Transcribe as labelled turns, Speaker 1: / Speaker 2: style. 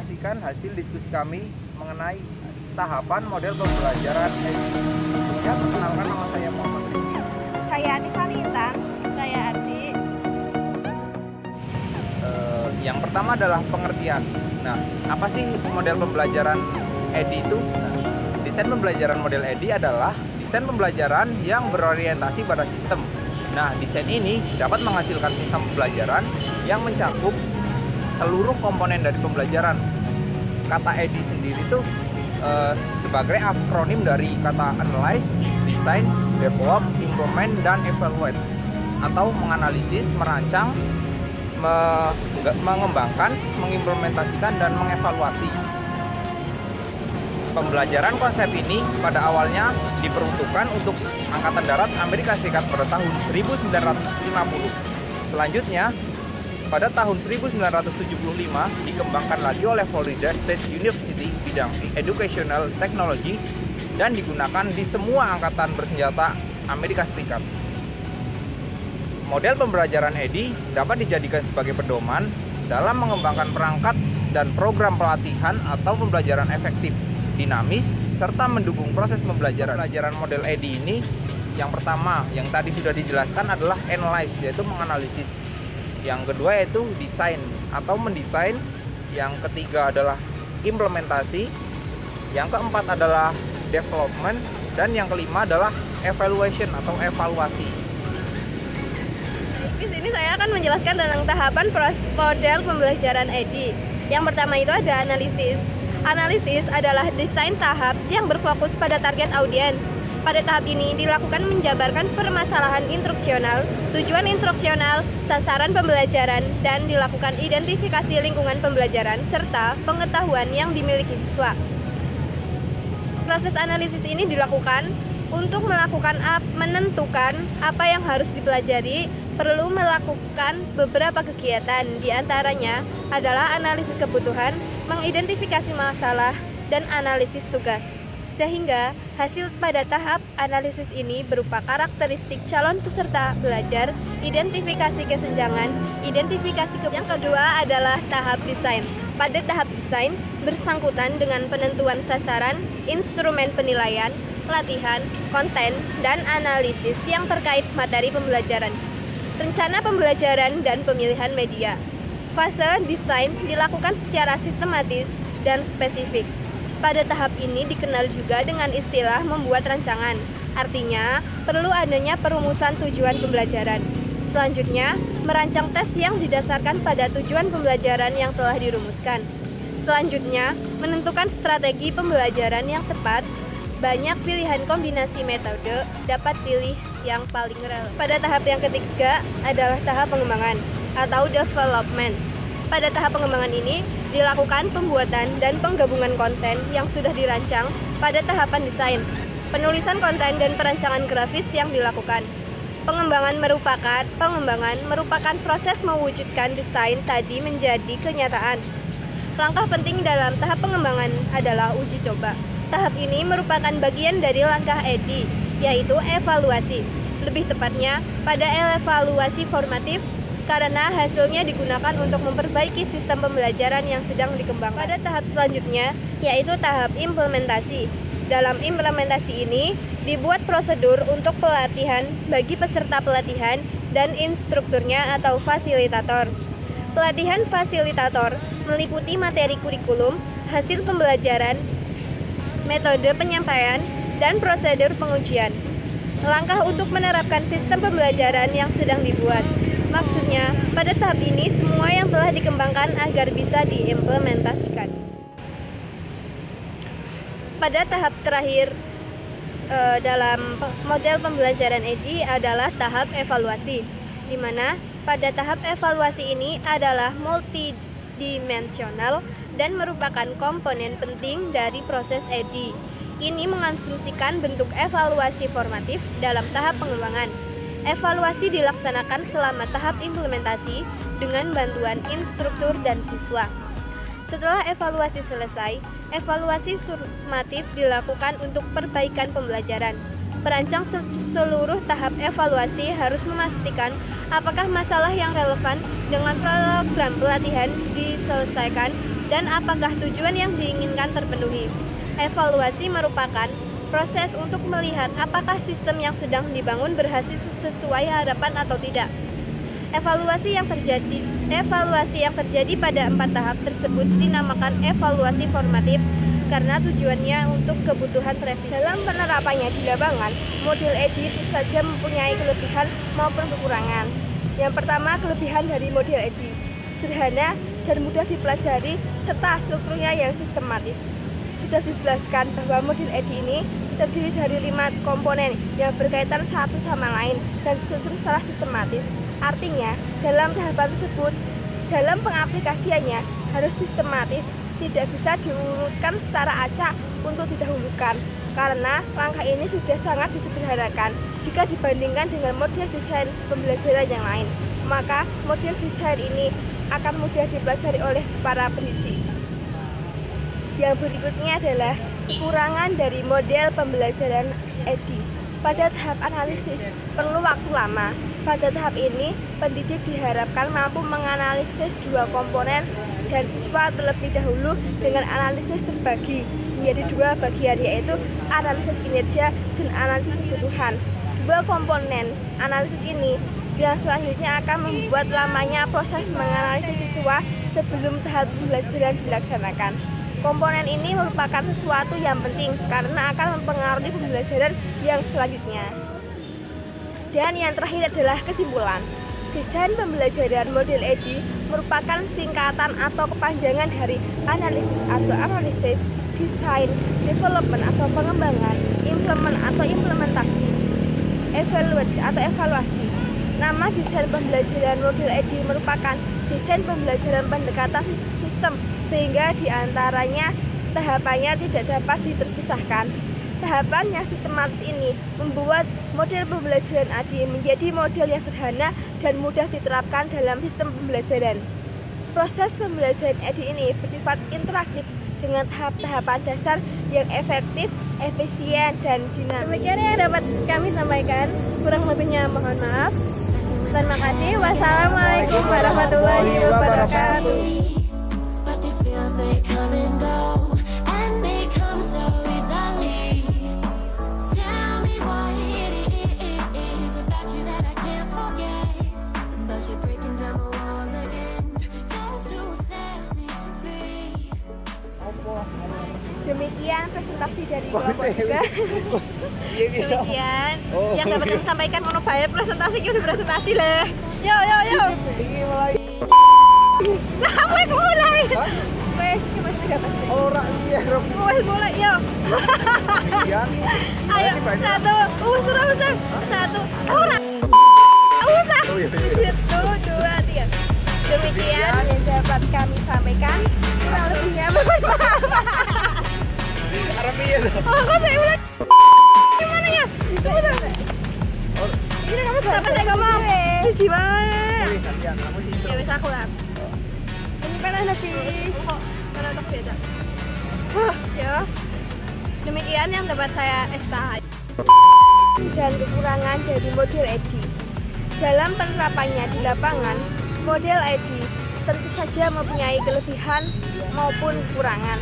Speaker 1: menyaksikan hasil diskusi kami mengenai tahapan model pembelajaran EDI. Sebelumnya, perkenalkan, nama saya Muhammad Rifki.
Speaker 2: Saya Anissa Lintang. Saya Arsi.
Speaker 1: Yang pertama adalah pengertian. Nah, apa sih model pembelajaran EDI itu? Nah, desain pembelajaran model EDI adalah desain pembelajaran yang berorientasi pada sistem. Nah, desain ini dapat menghasilkan sistem pembelajaran yang mencakup seluruh komponen dari pembelajaran. Kata EDI sendiri itu sebagai akronim dari kata analyze, design, develop, implement, dan evaluate, atau menganalisis, merancang, mengembangkan, mengimplementasikan, dan mengevaluasi. Pembelajaran konsep ini pada awalnya diperuntukkan untuk Angkatan Darat Amerika Serikat pada tahun 1950. Selanjutnya, pada tahun 1975 dikembangkan lagi oleh Florida State University bidang Educational Technology dan digunakan di semua angkatan bersenjata Amerika Serikat. Model pembelajaran EDI dapat dijadikan sebagai pedoman dalam mengembangkan perangkat dan program pelatihan atau pembelajaran efektif, dinamis, serta mendukung proses pembelajaran. Pembelajaran model EDI ini yang pertama, yang tadi sudah dijelaskan adalah analyze, yaitu menganalisis. Yang kedua yaitu desain atau mendesain. Yang ketiga adalah implementasi. Yang keempat adalah development. Dan yang kelima adalah evaluation atau evaluasi.
Speaker 2: Di sini saya akan menjelaskan tentang tahapan model pembelajaran EDI. Yang pertama itu ada analisis. Analisis adalah desain tahap yang berfokus pada target audiens. Pada tahap ini dilakukan menjabarkan permasalahan instruksional, tujuan instruksional, sasaran pembelajaran, dan dilakukan identifikasi lingkungan pembelajaran serta pengetahuan yang dimiliki siswa. Proses analisis ini dilakukan untuk menentukan apa yang harus dipelajari. Perlu melakukan beberapa kegiatan, diantaranya adalah analisis kebutuhan, mengidentifikasi masalah, dan analisis tugas. Sehingga hasil pada tahap analisis ini berupa karakteristik calon peserta belajar, identifikasi kesenjangan, identifikasi Yang kedua adalah tahap desain. Pada tahap desain bersangkutan dengan penentuan sasaran, instrumen penilaian, pelatihan, konten, dan analisis yang terkait materi pembelajaran. Rencana pembelajaran dan pemilihan media. Fase desain dilakukan secara sistematis dan spesifik. Pada tahap ini dikenal juga dengan istilah membuat rancangan. Artinya, perlu adanya perumusan tujuan pembelajaran. Selanjutnya, merancang tes yang didasarkan pada tujuan pembelajaran yang telah dirumuskan. Selanjutnya, menentukan strategi pembelajaran yang tepat. Banyak pilihan kombinasi metode, dapat pilih yang paling relevan. Pada tahap yang ketiga adalah tahap pengembangan atau development. Pada tahap pengembangan ini dilakukan pembuatan dan penggabungan konten yang sudah dirancang pada tahapan desain. Penulisan konten dan perancangan grafis yang dilakukan. Pengembangan merupakan proses mewujudkan desain tadi menjadi kenyataan. Langkah penting dalam tahap pengembangan adalah uji coba. Tahap ini merupakan bagian dari langkah EDI, yaitu evaluasi. Lebih tepatnya, pada evaluasi formatif, karena hasilnya digunakan untuk memperbaiki sistem pembelajaran yang sedang dikembangkan. Pada tahap selanjutnya, yaitu tahap implementasi. Dalam implementasi ini, dibuat prosedur untuk pelatihan bagi peserta pelatihan dan instrukturnya atau fasilitator. Pelatihan fasilitator meliputi materi kurikulum, hasil pembelajaran, metode penyampaian, dan prosedur pengujian. Langkah untuk menerapkan sistem pembelajaran yang sedang dibuat. Maksudnya, pada tahap ini semua yang telah dikembangkan agar bisa diimplementasikan. Pada tahap terakhir dalam model pembelajaran EDI adalah tahap evaluasi, di mana pada tahap evaluasi ini adalah multidimensional dan merupakan komponen penting dari proses EDI. Ini mengasumsikan bentuk evaluasi formatif dalam tahap pengembangan. Evaluasi dilaksanakan selama tahap implementasi dengan bantuan instruktur dan siswa. Setelah evaluasi selesai, evaluasi sumatif dilakukan untuk perbaikan pembelajaran. Perancang seluruh tahap evaluasi harus memastikan apakah masalah yang relevan dengan program pelatihan diselesaikan dan apakah tujuan yang diinginkan terpenuhi. Evaluasi merupakan proses untuk melihat apakah sistem yang sedang dibangun berhasil sesuai harapan atau tidak. Evaluasi yang terjadi pada 4 tahap tersebut dinamakan evaluasi formatif karena tujuannya untuk kebutuhan revisi. Dalam penerapannya di lapangan, model EDI tentu saja mempunyai kelebihan maupun kekurangan. Yang pertama, kelebihan dari model EDI sederhana dan mudah dipelajari serta strukturnya yang sistematis. Sudah dijelaskan bahwa model EDI ini terdiri dari 5 komponen yang berkaitan satu sama lain dan disusun secara sistematis. Artinya, dalam tahapan tersebut, dalam pengaplikasiannya harus sistematis, tidak bisa diurutkan secara acak untuk didahulukan, karena langkah ini sudah sangat disederhanakan jika dibandingkan dengan model desain pembelajaran yang lain. Maka, model desain ini akan mudah dipelajari oleh para pendidik. Yang berikutnya adalah kekurangan dari model pembelajaran EDI. Pada tahap analisis, perlu waktu lama. Pada tahap ini, pendidik diharapkan mampu menganalisis 2 komponen dan siswa terlebih dahulu dengan analisis terbagi menjadi 2 bagian, yaitu analisis kinerja dan analisis kebutuhan. 2 komponen analisis ini yang selanjutnya akan membuat lamanya proses menganalisis siswa sebelum tahap pembelajaran dilaksanakan. Komponen ini merupakan sesuatu yang penting karena akan mempengaruhi pembelajaran yang selanjutnya. Dan yang terakhir adalah kesimpulan. Desain pembelajaran model EDI merupakan singkatan atau kepanjangan dari analisis atau analisis, desain, development atau pengembangan, implement atau implementasi, evaluasi atau evaluasi. Nama desain pembelajaran model EDI merupakan desain pembelajaran pendekatan sistem, sehingga diantaranya tahapannya tidak dapat terpisahkan. Tahapan yang sistematis ini membuat model pembelajaran EDI menjadi model yang sederhana dan mudah diterapkan dalam sistem pembelajaran. Proses pembelajaran EDI ini bersifat interaktif dengan tahap-tahapan dasar yang efektif, efisien, dan dinamis. Demikian yang dapat kami sampaikan. Kurang lebihnya mohon maaf. Terima kasih. Wassalamualaikum warahmatullahi wabarakatuh. They come and go, and they come so easily. Tell me what it is about you that I can't forget. But you're breaking down my walls again, just to set me free. Demikian presentasi dari kelompok juga. Demikian yang dapat kami sampaikan. Mau bayar presentasi, kita presentasi lah. Yo. Nah, wes mulai. Wes,
Speaker 1: orang iya,
Speaker 2: wes mulai, yo. Ayo, 1, usur. 1, orang. Usah. 1, 2, 3. Demikian yang dapat kami sampaikan. Kurang lebihnya mohon maaf. Oh, kok saya ulang? Gimana ya? Sebentar. Ini kamu dapat saya ngomong. Siji wae. Ya wis aku lah. Ini pernah lebih kok pernah tak beda. Ya. Demikian yang dapat saya ekstraksi. Dan kekurangan dari model EDI. Dalam penerapannya di lapangan, model EDI tentu saja mempunyai kelebihan maupun kekurangan.